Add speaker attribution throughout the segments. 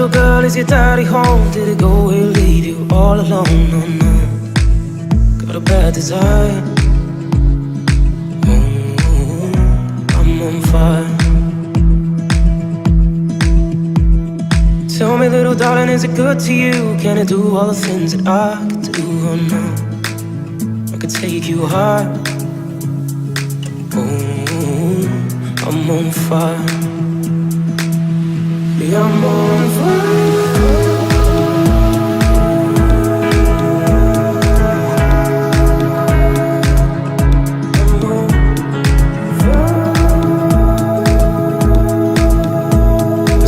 Speaker 1: little girl, is your daddy home? Did he go away, leave you all alone? No, no, got a bad desire. I'm on fire. Tell me, little darling, is it good to you? Can it do all the things that I could do? Oh no, I could take you high. Oh, I'm on fire. Yeah, I'm on fire.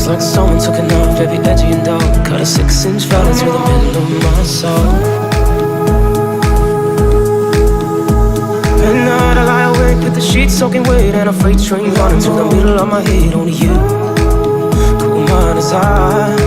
Speaker 1: Like someone took a knife, very edgy and dark, cut a 6-inch valley through the middle of my soul. At night I lie awake with the sheets soaking wet, and a freight train running through the middle of my head. Only you, cool mind as I.